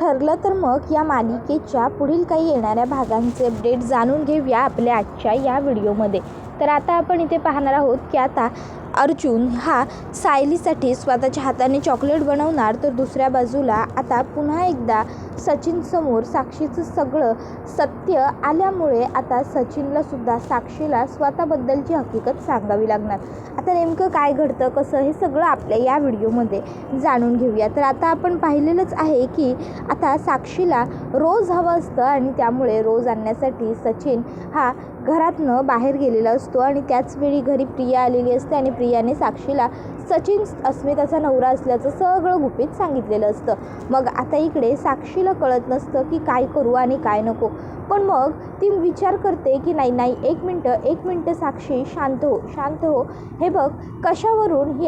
ठरलं तर मग या मालिकेच्या पुढील काही येणाऱ्या भागांचे अपडेट जाणून घेऊया आपल्या आजच्या या व्हिडिओमध्ये. तर आता आपण इथे पाहणार आहोत की आता अर्जुन हा सायलीसाठी स्वतःच्या हाताने चॉकलेट बनवणार, तर दुसऱ्या बाजूला आता पुन्हा एकदा सचिनसमोर साक्षीचं सगळं सत्य आल्यामुळे आता सचिनलासुद्धा साक्षीला स्वतःबद्दलची हकीकत सांगावी लागणार. आता नेमकं काय घडतं कसं हे सगळं आपल्या या व्हिडिओमध्ये जाणून घेऊया. तर आता आपण पाहिलेलंच आहे की आता साक्षीला रोज हवं असतं आणि त्यामुळे रोज आणण्यासाठी सचिन हा घरातनं बाहेर गेलेला असतो आणि त्याचवेळी घरी प्रिया आलेली असते आणि प्रियाने साक्षीला सचिन अस्मिताचा नवरा असल्याचं सगळं गुपित सांगितलेलं असतं. मग आता इकडे साक्षीला कळत नसतं की काय करू आणि काय नको, पण मग ती विचार करते की नाही एक मिनटं साक्षी शांत हो. हे बघ, कशावरून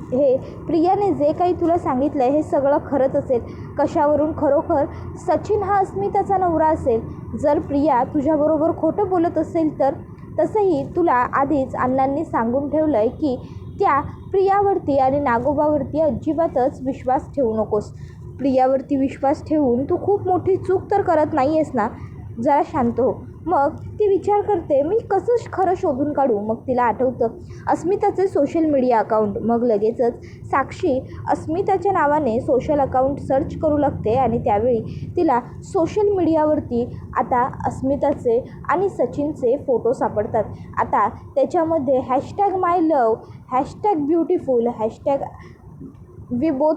हे प्रियाने जे काही तुला सांगितलं आहे हे सगळं खरंच असेल? कशावरून खरोखर सचिन हा अस्मिताचा नवरा असेल? जर प्रिया तुझ्याबरोबर खोटं बोलत असेल तर तसंही तुला आधीच अण्णांनी सांगून ठेवलं आहे की त्या प्रियावरती आणि नागोबावरती अजिबातच विश्वास ठेवू नकोस. प्रियावरती विश्वास ठेवून तू खूप मोठी चूक तर करत नाही आहेस ना? जरा शांत हो. मग ती विचार करते मी कसं खरं शोधून काढू. मग तिला आठवतं अस्मिताचे सोशल मीडिया अकाउंट. मग लगेचच साक्षी अस्मिताच्या नावाने सोशल अकाउंट सर्च करू लागते आणि त्यावेळी तिला सोशल मीडियावरती आता अस्मिताचे आणि सचिनचे फोटो सापडतात. आता त्याच्यामध्ये #my love, #beautiful, #we both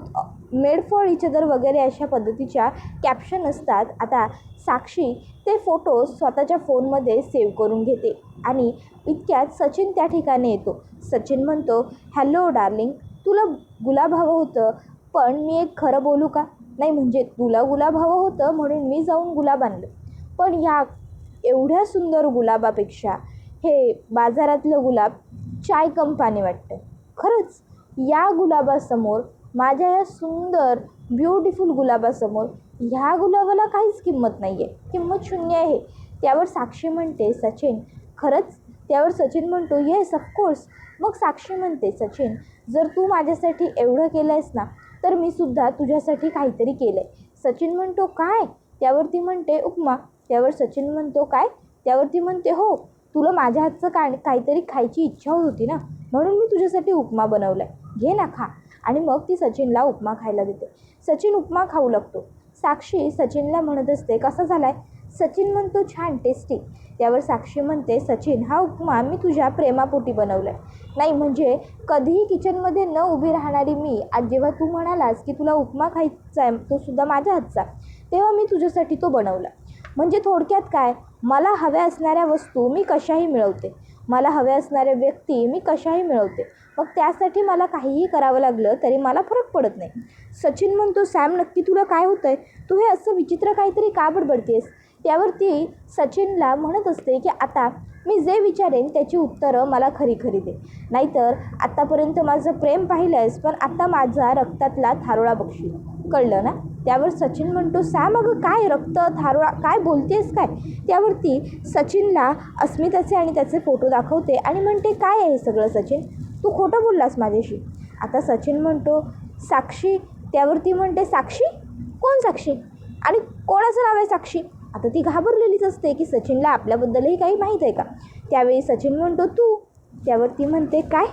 made for each other वगैरे अशा पद्धतीच्या कॅप्शन असतात. आता साक्षी ते फोटो स्वतःच्या फोनमध्ये सेव्ह करून घेते आणि इतक्यात सचिन त्या ठिकाणी येतो. सचिन म्हणतो, हॅलो डार्लिंग, तुला गुलाब हवं होतं, पण मी एक खरं बोलू का? नाही म्हणजे तुला गुलाब हवं होतं म्हणून मी जाऊन गुलाब आणलं, पण या एवढ्या सुंदर गुलाबापेक्षा हे बाजारातलं गुलाब चाय कंपाने वाटतं. खरंच या गुलाबासमोर, माझ्या या सुंदर ब्युटिफुल गुलाबासमोर ह्या गुलाबाला काहीच किंमत नाही आहे, किंमत शून्य आहे. त्यावर साक्षी म्हणते, सचिन खरंच? त्यावर सचिन म्हणतो, येस ऑफकोर्स. मग साक्षी म्हणते, सचिन जर तू माझ्यासाठी एवढं केलं आहेस ना, तर मी सुद्धा तुझ्यासाठी काहीतरी केलं आहे. सचिन म्हणतो, काय? त्यावरती म्हणते, उपमा. त्यावर सचिन म्हणतो, काय? त्यावरती म्हणते, हो, तुला माझ्या हातचं काहीतरी खायची इच्छा होती ना, म्हणून मी तुझ्यासाठी उपमा बनवला आहे, घे ना खा. आणि मग ती सचिनला उपमा खायला देते. सचिन उपमा खाऊ लागतो. साक्षी सचिनला म्हणत असते, कसा झालाय? सचिन म्हणतो, छान, टेस्टी. त्यावर साक्षी म्हणते, सचिन हा उपमा मी तुझ्या प्रेमापोटी बनवला आहे. नाही म्हणजे कधीही किचनमध्ये न उभी राहणारी मी आज जेव्हा तू म्हणालास की तुला उपमा खायचा आहे, तो सुद्धा माझ्या हातचा, तेव्हा मी तुझ्यासाठी तो बनवला. म्हणजे थोडक्यात काय, मला हव्या असणाऱ्या वस्तू मी कशाही मिळवते, मला हव्या असणाऱ्या व्यक्ती मी कशाही मिळवते. मग त्यासाठी मला काहीही करावं लागलं तरी मला फरक पडत नाही. सचिन म्हणतो, सॅम नक्की तुला काय होतं आहे? तू हे असं विचित्र काहीतरी का बडबडतेस? त्यावरती सचिनला म्हणत असते की आता मी जे विचारेन त्याची उत्तरं मला खरी दे. नाहीतर आत्तापर्यंत माझं प्रेम पाहिलं आहेस, पण आता माझा रक्तातला थारोळा बघशील, कळलं ना? त्यावर सचिन म्हणतो, सॅम अगं काय रक्त थारोळा काय बोलतेस काय? त्यावरती सचिनला अस्मिताचे आणि त्याचे फोटो दाखवते आणि म्हणते, काय आहे हे सगळं सचिन? तू खोटं बोललास माझ्याशी. आता सचिन म्हणतो, साक्षी. त्यावरती म्हणते, साक्षी? कोण साक्षी? आणि कोणाचं नाव आहे साक्षी? आता ती घाबरलेलीच असते की सचिनला आपल्याबद्दलही काही माहीत आहे का. त्यावेळी सचिन म्हणतो, तू. त्यावरती म्हणते, काय?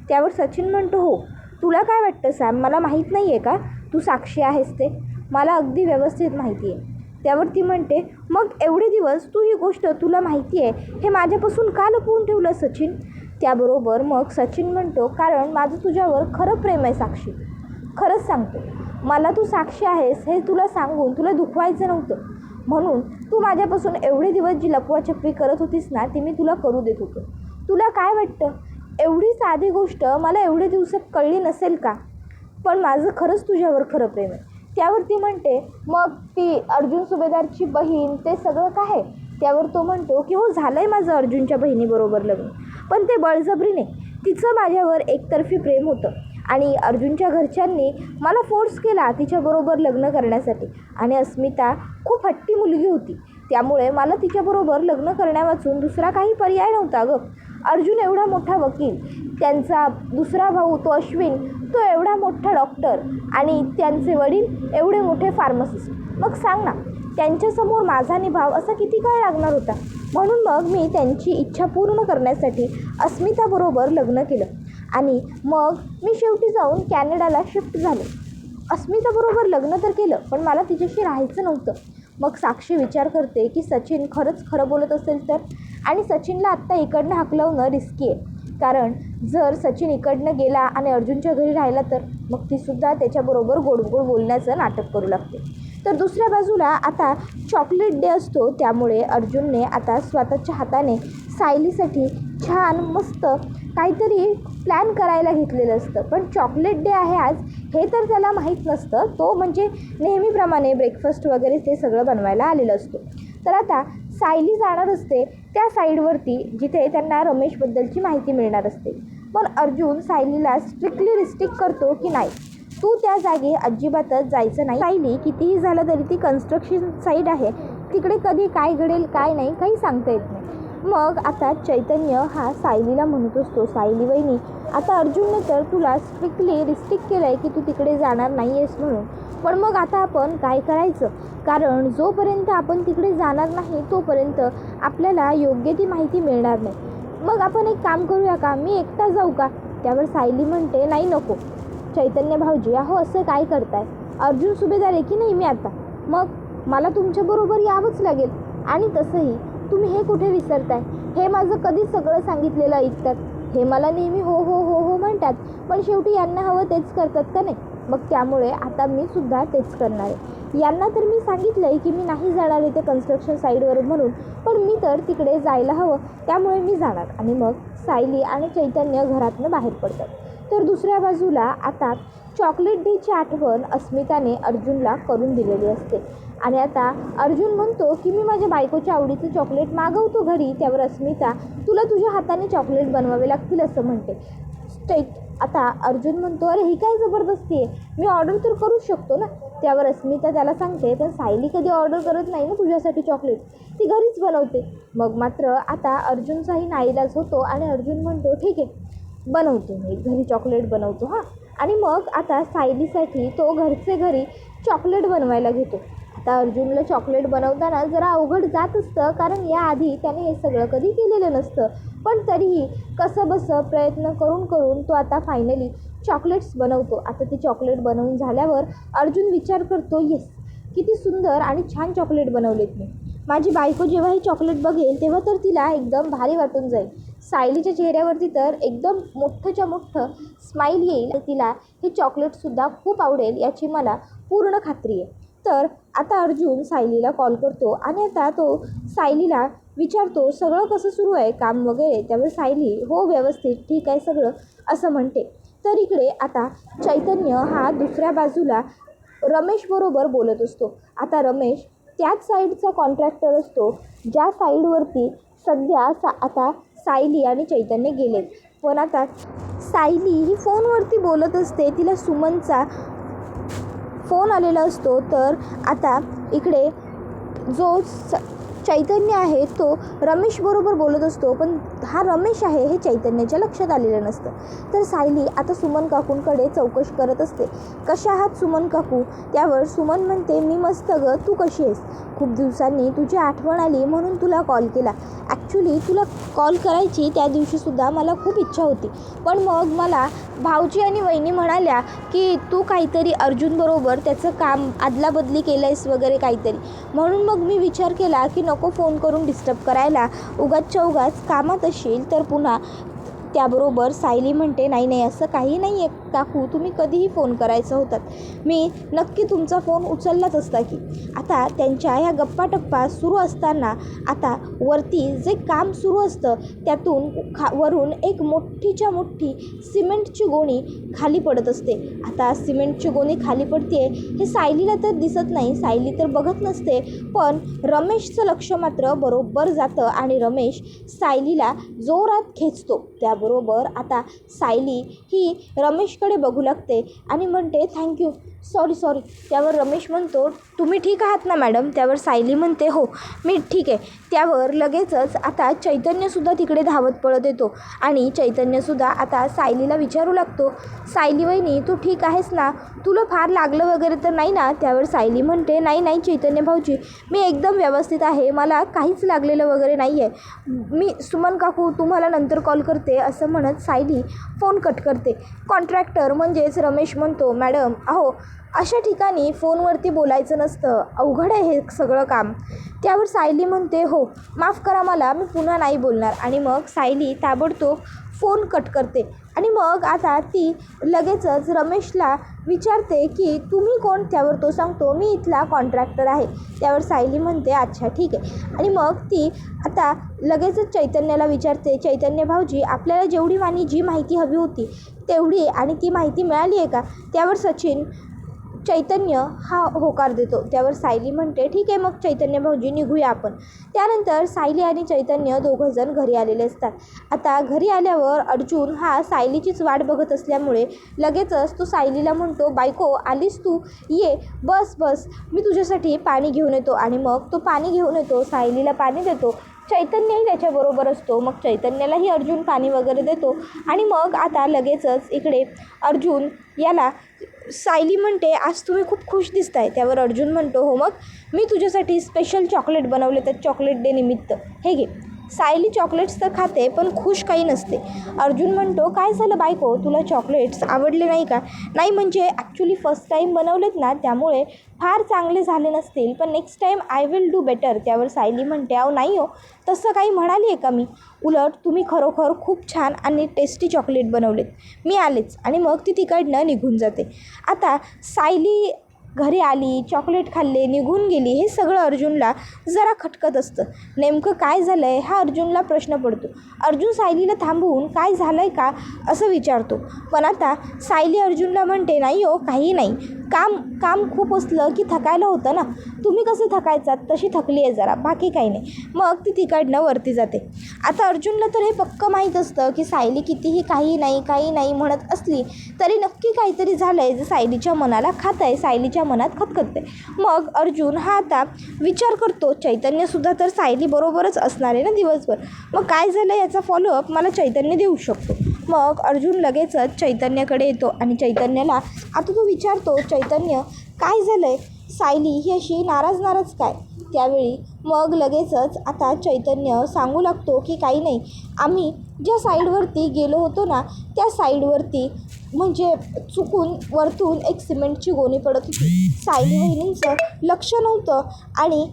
त्यावर सचिन म्हणतो, हो. तुला काय वाटतं सॅम, मला माहीत नाही आहे का तू साक्षी आहेस ते? मला अगदी व्यवस्थित माहिती आहे. त्यावरती म्हणते, मग एवढे दिवस तू ही गोष्ट तुला माहिती आहे हे माझ्यापासून का लपवून ठेवलं सचिन? त्याबरोबर मग सचिन म्हणतो, कारण माझं तुझ्यावर खरं प्रेम आहे साक्षी. खरंच सांगतो, मला तू साक्षी आहेस हे तुला सांगून तुला दुखवायचं नव्हतं, म्हणून तू माझ्यापासून एवढे दिवस जी लपवाछपवी करत होतीस ना ती मी तुला करू देत होतो. तुला काय वाटतं एवढी साधी गोष्ट मला एवढे दिवसात कळली नसेल का? पण माझं खरंच तुझ्यावर खरं प्रेम आहे. त्यावरती म्हणते, मग ती अर्जुन सुभेदारची बहीण ते सगळं काय? त्यावर तो म्हणतो की हो, झालं आहे माझं अर्जुनच्या बहिणीबरोबर लग्न, पण ते बळजबरीने. तिचं माझ्यावर एकतर्फी प्रेम होतं आणि अर्जुनच्या घरच्यांनी मला फोर्स केला तिच्याबरोबर लग्न करण्यासाठी. आणि अस्मिता खूप हट्टी मुलगी होती, त्यामुळे मला तिच्याबरोबर लग्न करण्यावाचून दुसरा काही पर्याय नव्हता गं. अर्जुन एवढा मोठा वकील, त्यांचा दुसरा भाऊ तो अश्विन तो एवढा मोठा डॉक्टर आणि त्यांचे वडील एवढे मोठे फार्मसिस्ट. मग सांग ना, त्यांच्यासमोर माझा निभाव असा किती काळ लागणार होता. म्हणून मग मी त्यांची इच्छा पूर्ण करण्यासाठी अस्मिताबरोबर लग्न केलं आणि मग मी शेवटी जाऊन कॅनडाला शिफ्ट झाले. अस्मिताबरोबर लग्न तर केलं, पण मला तिच्याशी राहायचं नव्हतं. मग साक्षी विचार करते की सचिन खरंच खरं बोलत असेल तर, आणि सचिनला आत्ता इकडनं हाकलवणं रिस्की आहे. कारण जर सचिन इकडनं गेला आणि अर्जुनच्या घरी राहिला तर मग तीसुद्धा त्याच्याबरोबर गोड गोड बोलण्याचं नाटक करू लागते. तर दुसऱ्या बाजूला आता चॉकलेट डे असतो, त्यामुळे अर्जुनने आता स्वतःच्या हाताने सायलीसाठी छान मस्त काहीतरी प्लॅन करायला घेतलेलं असतं. पण चॉकलेट डे आहे आज हे तर त्याला माहीत नसतं. तो म्हणजे नेहमीप्रमाणे ब्रेकफास्ट वगैरे ते सगळं बनवायला आलेलं असतो. तर आता सायली जाणार असते त्या साईडवरती जिथे त्यांना रमेशबद्दलची माहिती मिळणार असते. पण अर्जुन सायलीला स्ट्रिक्टली रिस्ट्रिक्ट करतो की नाही, तू त्या जागी अजिबातच जायचं नाही. सायली कितीही झालं तरी ती कन्स्ट्रक्शन साईड आहे, तिकडे कधी काय घडेल काय नाही काही सांगता येत नाही. मग आता चैतन्य हा सायलीला म्हणत असतो, सायली वहिनी आता अर्जुनने तर तुला स्ट्रिक्टली रिस्ट्रिक्ट केलं आहे की तू तिकडे जाणार नाही आहेस म्हणून. पण मग आता आपण काय करायचं, कारण जोपर्यंत आपण तिकडे जाणार नाही तोपर्यंत आपल्याला योग्य ती माहिती मिळणार नाही. मग आपण एक काम करूया का, मी एकटा जाऊ का. त्यावर सायली म्हणते नाही नको चैतन्य भाऊजी, अहो असं काय करताय, अर्जुन सुभेदार आहे की नाही मी आता, मग मला तुमच्याबरोबर यावंच लागेल. आणि तसंही तुम्ही हे कुठे विसरताय, हे माझं कधीच सगळं सांगितलेलं ऐकतात, हे मला नेहमी हो हो हो हो म्हणतात, पण शेवटी यांना हवं तेच करतात का नाही. मग त्यामुळे आता मी सुद्धा तेच करणार आहे. यांना तर मी सांगितलं आहे की मी नाही जाणार इथे कन्स्ट्रक्शन साईडवर म्हणून, पण मी तर तिकडे जायला हवं त्यामुळे मी जाणार. आणि मग सायली आणि चैतन्य घरातनं बाहेर पडतात. तर दुसऱ्या बाजूला आता चॉकलेट डेची आठवण अस्मिताने अर्जुनला करून दिलेली असते. आणि आता अर्जुन म्हणतो की मी माझ्या बायकोच्या आवडीचं चॉकलेट मागवतो घरी. त्यावर अस्मिता तुला तुझ्या हाताने चॉकलेट बनवावे लागतील असं म्हणते. आता अर्जुन म्हणतो अरे ही काय जबरदस्ती आहे, मी ऑर्डर तर करू शकतो ना. त्यावर अस्मिता त्याला सांगते पण सायली कधी ऑर्डर करत नाही ना तुझ्यासाठी चॉकलेट, ती घरीच बनवते. मग मात्र आता अर्जुनचाही नाईलाज होतो आणि अर्जुन म्हणतो ठीक आहे बनवतो, मी घरी चॉकलेट बनवतो हां. आणि मग आता सायलीसाठी तो घरचे घरी चॉकलेट बनवायला घेतो. आता अर्जुनला चॉकलेट बनवताना जरा अवघड जात असतं, कारण याआधी त्याने हे सगळं कधी केलेलं नसतं. पण तरीही कसंबसं प्रयत्न करून करून तो आता फायनली चॉकलेट्स बनवतो. आता ती चॉकलेट बनवून झाल्यावर अर्जुन विचार करतो येस किती सुंदर आणि छान चॉकलेट बनवलेत मी. माझी बायको जेव्हा ही चॉकलेट बघेल तेव्हा तर तिला एकदम भारी वाटून जाईल. सायलीच्या चेहऱ्यावरती तर एकदम मोठंच्या मोठं स्माईल येईल. तिला हे चॉकलेटसुद्धा खूप आवडेल याची मला पूर्ण खात्री आहे. तर आता अर्जुन सायलीला कॉल करतो आणि आता तो सायलीला विचारतो सगळं कसं सुरू आहे काम वगैरे. त्यावर सायली हो व्यवस्थित ठीक आहे सगळं असं म्हणते. तर इकडे आता चैतन्य हा दुसऱ्या बाजूला रमेशबरोबर बोलत असतो. आता रमेश त्याच साईडचा कॉन्ट्रॅक्टर असतो ज्या साईडवरती सध्या आता सायली आणि चैतन्य गेलेत. पण आता सायली ही फोनवरती बोलत असते, तिला सुमनचा फोन आलेला असतो. तर आता इकडे जो चैतन्य आहे तो रमेशबरोबर बोलत असतो, पण हा रमेश आहे हे चैतन्याच्या लक्षात आलेलं नसतं. तर सायली आता सुमन काकूंकडे चौकशी करत असते, कशा आहात सुमन काकू. त्यावर सुमन म्हणते मी मस्त गं, तू कशी आहेस, खूप दिवसांनी तुझी आठवण आली म्हणून तुला कॉल केला. ॲक्च्युली तुला कॉल करायची त्या दिवशीसुद्धा मला खूप इच्छा होती, पण मग मला भाऊजी आणि वहिनी म्हणाल्या की तू काहीतरी अर्जुनबरोबर त्याचं काम अदलाबदली केलं आहेस वगैरे काहीतरी, म्हणून मग मी विचार केला की नको फोन करून डिस्टर्ब करायला, उगाचच्या उगाच कामात असशील तर पुन्हा. त्याबरोबर सायली म्हणते नाही नाही असं काही नाही आहे काकू, तुम्ही कधीही फोन करायचं होतात, मी नक्की तुमचा फोन उचललाच असता की. आता त्यांच्या ह्या गप्पाटप्पा सुरू असताना आता वरती जे काम सुरू असतं त्यातून वरून एक मोठीच्या मोठी सिमेंटची गोणी खाली पडत असते. आता सिमेंटची गोणी खाली पडते हे सायलीला तर दिसत नाही, सायली तर बघत नसते, पण रमेशचं लक्ष मात्र बरोबर जातं आणि रमेश सायलीला जोरात खेचतो. त्या बोलल्याबरोबर आता सायली ही रमेशकडे बघू लागते आणि म्हणते थँक्यू, सॉरी. त्यावर रमेश म्हणतो तुम्ही ठीक आहात ना मॅडम? त्यावर सायली म्हणते हो मी ठीक आहे. त्यावर लगेचच आता चैतन्यसुद्धा तिकडे धावत पळत येतो आणि चैतन्यसुद्धा आता सायलीला विचारू लागतो, सायली वहिनी तू ठीक आहेस ना? तुला फार लागलं वगैरे तर नाही ना? त्यावर सायली म्हणते नाही चैतन्य भाऊजी, मी एकदम व्यवस्थित आहे, मला काहीच लागलेलं वगैरे नाही आहे. मी सुमन काकू तुम्हाला नंतर कॉल करते असं म्हणत सायली फोन कट करते. कॉन्ट्रॅक्टर म्हणजेच रमेश म्हणतो मॅडम अहो अशा ठिकाणी फोनवरती बोलायचं नसतं, अवघड आहे हे सगळं काम. त्यावर सायली म्हणते हो माफ करा मला, मी पुन्हा नाही बोलणार. आणि मग सायली ताबडतोब फोन कट करते आणि मग आता ती लगेचच रमेशला विचारते की तुम्ही कोण? त्यावर तो सांगतो मी इथला कॉन्ट्रॅक्टर आहे. त्यावर सायली म्हणते अच्छा ठीक आहे. आणि मग ती आता लगेचच चैतन्याला विचारते, चैतन्य भाऊजी आपल्याला जेवढी जी माहिती हवी होती तेवढी आणि ती माहिती मिळाली आहे का? त्यावर सचिन चैतन्य हा होकार देतो. त्यावर सायली म्हणते ठीक आहे मग चैतन्य भाऊजी निघूया आपण. त्यानंतर सायली आणि चैतन्य दोघंजण घरी आलेले असतात. आता घरी आल्यावर अर्जुन हा सायलीचीच वाट बघत असल्यामुळे लगेचच तो सायलीला म्हणतो बायको आलीस तू, ये बस मी तुझ्यासाठी पाणी घेऊन येतो. आणि मग तो पाणी घेऊन येतो, सायलीला पाणी देतो. चैतन्यही त्याच्याबरोबर असतो. मग चैतन्यालाही अर्जुन पाणी वगैरे देतो. आणि मग आता लगेचच इकडे अर्जुन याला सायली म्हणते आज तुम्ही खूप खुश दिसताय. त्यावर अर्जुन म्हणतो हो मग मी तुझ्यासाठी स्पेशल चॉकलेट बनवले तर चॉकलेट डे निमित्त हे घे. सायली चॉकलेट्स तर खाते पण खुश काही नसते. अर्जुन म्हणतो काय झालं बायको, तुला चॉकलेट्स आवडले नाही का? नाही म्हणजे ॲक्च्युली फर्स्ट टाईम बनवलेत ना त्यामुळे फार चांगले झाले नसतील, पण next time I will do better. त्यावर सायली म्हणते अहो नाही हो तसं काही म्हणाली आहे का मी? उलट तुम्ही खरोखर खूप छान आणि टेस्टी चॉकलेट बनवलेत, मी आलेच. आणि मग ती तिकडनं निघून जाते. आता सायली घरी आली, चॉकलेट खाल्ले, निघून गेली, हे सगळं अर्जुनला जरा खटकत असतं. नेमकं काय झालं आहे हा अर्जुनला प्रश्न पडतो. अर्जुन सायलीला थांबवून काय झालं आहे का असं विचारतो. पण आता सायली अर्जुनला म्हणते नाही हो काही नाही, काम खूप असलं की थकायला होतं ना, तुम्ही कसे थकायचात तशी थकली आहे जरा, बाकी काही नाही. मग ती तिकडनं वरती जाते. आता अर्जुनला तर हे पक्कं माहीत असतं की सायली कितीही काही नाही म्हणत असली तरी नक्की काहीतरी झालं आहे जे सायलीच्या मनाला खात आहे, सायलीच्या मनात खतखतते. मग अर्जुन हा आता विचार करतो चैतन्यसुद्धा तर सायली बरोबरच असणार आहे ना दिवसभर, मग काय झालं याचा फॉलोअप मला चैतन्य देऊ शकतो. मग अर्जुन लगेचच चैतन्याकडे येतो आणि चैतन्याला आता तो विचारतो चैतन्य काय झालं आहे, सायली ही अशी नाराज काय? त्यावेळी मग लगेचच आता चैतन्य सांगू लागतो की काही नाही, आम्ही ज्या साईडवरती गेलो होतो ना त्या साईडवरती म्हणजे चुकून वरतून एक सिमेंटची गोणी पडत होती. सायली वहिनींचं लक्ष नव्हतं आणि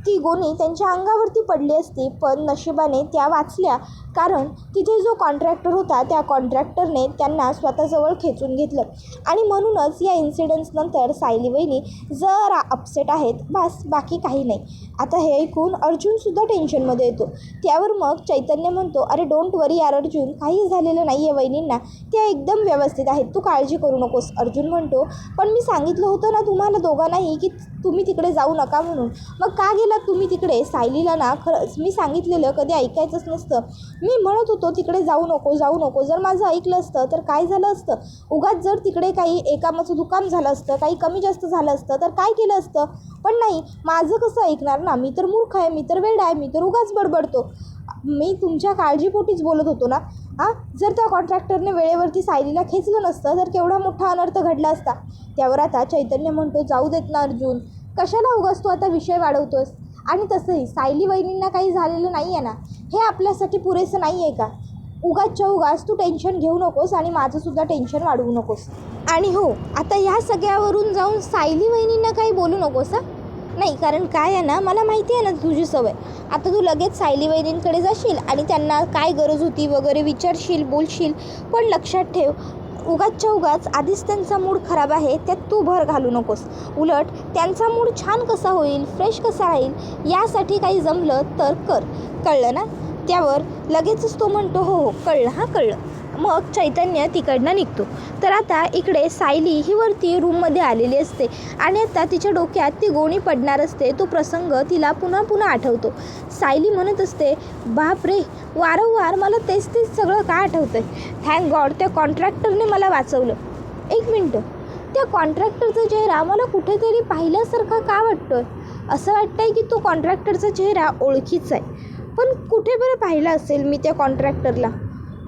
ती गोणी त्यांच्या अंगावरती पडली असती, पण नशिबाने त्या वाचल्या, कारण तिथे जो कॉन्ट्रॅक्टर होता त्या कॉन्ट्रॅक्टरने त्यांना स्वतःजवळ खेचून घेतलं. आणि म्हणूनच या इन्सिडन्सनंतर सायली वहिनी जरा अपसेट आहेत, बस बाकी काही नाही. आता हे ऐकून अर्जुनसुद्धा टेन्शनमध्ये येतो. त्यावर मग चैतन्य म्हणतो अरे डोंट वरी यार अर्जुन, काही झालेलं नाही आहे वहिनींना, त्या एकदम व्यवस्थित आहेत, तू काळजी करू नकोस. अर्जुन म्हणतो पण मी सांगितलं होतं ना तुम्हाला दोघांनाही की तुम्ही तिकडे जाऊ नका म्हणून, मग का गेलात तुम्ही तिकडे? सायलीला ना खरंच मी सांगितलेलं कधी ऐकायचंच नसतं. मी म्हणत होतो तिकडे जाऊ नको, जर माझं ऐकलं असतं तर काय झालं असतं? उगाच जर तिकडे काही एकामाचं दुकान झालं असतं, काही कमी जास्त झालं असतं तर काय केलं असतं? पण नाही, माझं कसं ऐकणार ना, मी तर मूर्ख आहे, मी तर वेडा आहे, मी तर उगाच बडबडतो. मी तुमच्या काळजीपोटीच बोलत होतो ना. जर त्या कॉन्ट्रॅक्टरने वेळेवरती सायलीला खेचलं नसतं तर केवढा मोठा अनर्थ घडला असता. त्यावर आता चैतन्य म्हणतो जाऊ देत ना अर्जुन, कशाला उगाच तू आता विषय वाढवतोस? आणि तसंही सायली वहिनींना काही झालेलं नाही आहे ना, हे आपल्यासाठी पुरेसं नाही आहे का? उगाच तू टेन्शन घेऊ नकोस आणि माझंसुद्धा टेन्शन वाढवू नकोस. आणि हो आता ह्या सगळ्यावरून जाऊन सायली वहिनींना काही बोलू नकोस नाही, कारण काय आहे ना, मला माहिती आहे ना तुझी सवय. आता तू लगेच सायली वहिनींकडे जाशील आणि त्यांना काय गरज होती वगैरे विचारशील, बोलशील, पण लक्षात ठेव उगाच आधीच त्यांचा मूड खराब आहे त्यात तू भर घालू नकोस. उलट त्यांचा मूड छान कसा होईल, फ्रेश कसा राहील यासाठी काही जमलं तर कर, कळलं ना? त्यावर लगेचच तो म्हणतो हो कळलं कळलं. मग चैतन्य तिकडनं निघतो. तर आता इकडे सायली ही वरती रूममध्ये आलेली असते आणि आता तिच्या डोक्यात ती गोणी पडणार असते. तो प्रसंग तिला पुन्हा पुन्हा आठवतो. सायली म्हणत असते, बाप रे, वारंवार मला तेच सगळं का आठवतं आहे. थँक गॉड त्या कॉन्ट्रॅक्टरने मला वाचवलं. एक मिनटं, त्या कॉन्ट्रॅक्टरचा चेहरा मला कुठेतरी पाहिल्यासारखा का वाटतो आहे. असं वाटतं आहे की तो कॉन्ट्रॅक्टरचा चेहरा ओळखीचा आहे. पण कुठे बरं पाहिलं असेल मी त्या कॉन्ट्रॅक्टरला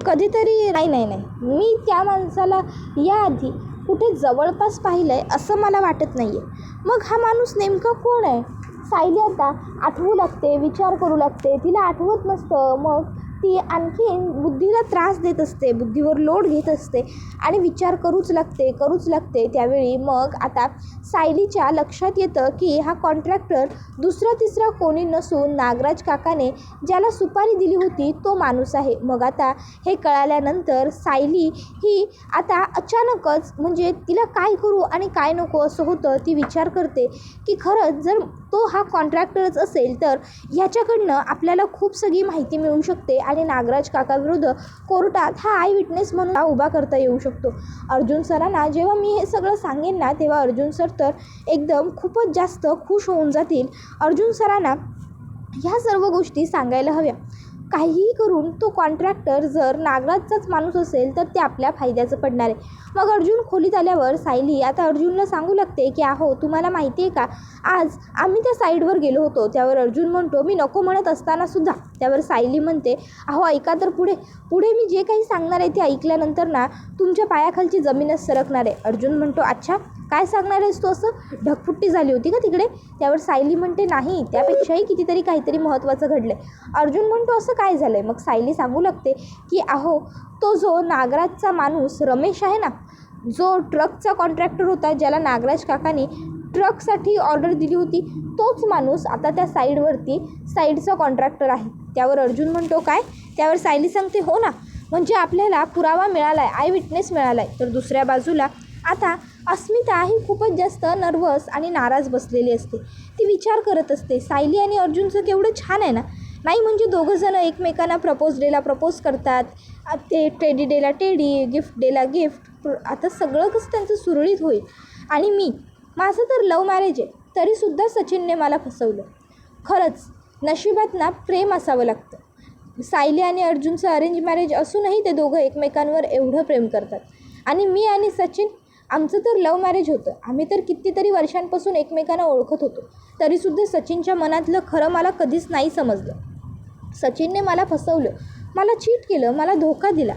कधीतरी. नाही, मी त्या माणसाला याआधी कुठे जवळपास पाहिलं आहे असं मला वाटत नाही आहे. मग हा माणूस नेमका कोण आहे. सायली आता आठवू लागते, विचार करू लागते. तिला आठवत नसतं. मग ती आणखीन बुद्धीला त्रास देत असते, बुद्धीवर लोड घेत असते आणि विचार करूच लागते. त्यावेळी मग आता सायलीच्या लक्षात येतं की हा कॉन्ट्रॅक्टर दुसरा तिसरा कोणी नसून नागराज काकाने ज्याला सुपारी दिली होती तो माणूस आहे. मग आता हे कळाल्यानंतर सायली ही आता अचानकच म्हणजे तिला काय करू आणि काय नको असं होतं. ती विचार करते की खरंच जर तो हा कॉन्ट्रॅक्टरच असेल तर ह्याच्याकडनं आपल्याला खूप सगळी माहिती मिळू शकते आणि नागराज काकाविरुद्ध कोर्टात हा आय विटनेस म्हणून उभा करता येऊ शकतो. अर्जुन सरांना जेव्हा मी हे सगळं सांगेन ना तेव्हा अर्जुन सर तर एकदम खूपच जास्त खुश होऊन जातील. अर्जुन सरांना ह्या सर्व गोष्टी सांगायला हव्या. काहीही करून तो कॉन्ट्रॅक्टर जर नागराजचाच माणूस असेल तर ते आपल्या फायद्याचं पडणार आहे. मग अर्जुन खोलीत आल्यावर सायली आता अर्जुनला सांगू लागते की अहो तुम्हाला माहिती आहे का, आज आम्ही त्या साईडवर गेलो होतो. त्यावर अर्जुन म्हणतो, मी नको म्हणत असतानासुद्धा. त्यावर सायली म्हणते, अहो ऐका तर पुढे मी जे काही सांगणार आहे ते ऐकल्यानंतर ना तुमच्या पायाखालची जमीनच सरकणार आहे. अर्जुन म्हणतो, अच्छा काय सांगणार आहेस तू, असं ढगफुट्टी झाली होती का तिकडे. त्यावर सायली म्हणते, नाही त्यापेक्षाही काहीतरी महत्त्वाचं घडलं आहे. अर्जुन म्हणतो, असं काय झालं आहे. मग सायली सांगू लागते की अहो तो जो नागराजचा माणूस रमेश आहे ना, जो ट्रकचा कॉन्ट्रॅक्टर होता ज्याला नागराज काकाने ट्रकसाठी ऑर्डर दिली होती, तोच माणूस आता त्या साईडचा कॉन्ट्रॅक्टर आहे. त्यावर अर्जुन म्हणतो, काय. त्यावर सायली सांगते, हो ना, म्हणजे आपल्याला पुरावा मिळाला आहे, आय विटनेस मिळाला आहे. तर दुसऱ्या बाजूला आता अस्मिता ही खूपच जास्त नर्वस आणि नाराज बसलेली असते. ती विचार करत असते, सायली आणि अर्जुनचं केवढं छान आहे ना. नाही म्हणजे दोघंजण एकमेकांना प्रपोज करतात. ते टेडी डेला टेडी, गिफ्ट डेला गिफ्ट. आता सगळं कसं त्यांचं सुरळीत होईल. आणि माझं तर लव्ह मॅरेज आहे तरीसुद्धा सचिनने मला फसवलं. खरंच नशिबात ना प्रेम असावं लागतं. सायली आणि अर्जुनचं अरेंज मॅरेज असूनही ते दोघं एकमेकांवर एवढं प्रेम करतात. आणि मी आणि सचिन, आमचं तर लव्ह मॅरेज होतं. आम्ही तर कितीतरी वर्षांपासून एकमेकांना ओळखत होतो. तरीसुद्धा सचिनच्या मनातलं खरं मला कधीच नाही समजलं. सचिनने मला फसवलं, मला चीट केलं, मला धोका दिला.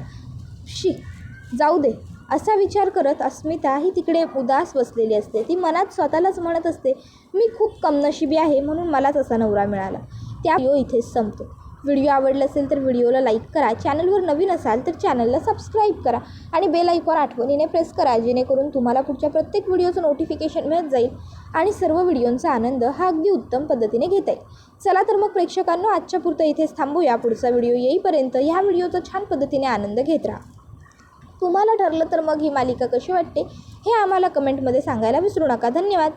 जाऊ दे असा विचार करत अस्मिता ही तिकडे उदास बसलेली असते. ती मनात स्वतःलाच म्हणत असते, मी खूप कमनशिबी आहे म्हणून मलाच असा नवरा मिळाला. त्या व्हिडिओ इथेच संपतो. व्हिडिओ आवडला असेल तर व्हिडिओला लाईक करा. चॅनलवर नवीन असाल तर चॅनलला सबस्क्राईब करा आणि बेल आयकॉन आठवणीने प्रेस करा, जेणेकरून तुम्हाला पुढच्या प्रत्येक व्हिडिओचं नोटिफिकेशन मिळत जाईल आणि सर्व व्हिडिओंचा आनंद हा अगदी उत्तम पद्धतीने घेता येईल. चला तर मग प्रेक्षकांनो, आजच्या पुरतं इथेच थांबूया. पुढचा व्हिडिओ येईपर्यंत ह्या व्हिडिओचा छान पद्धतीने आनंद घेत राहा. तुम्हाला ठरलं तर मग ही मालिका कशी वाटते हे आम्हाला कमेंटमध्ये सांगायला विसरू नका. धन्यवाद.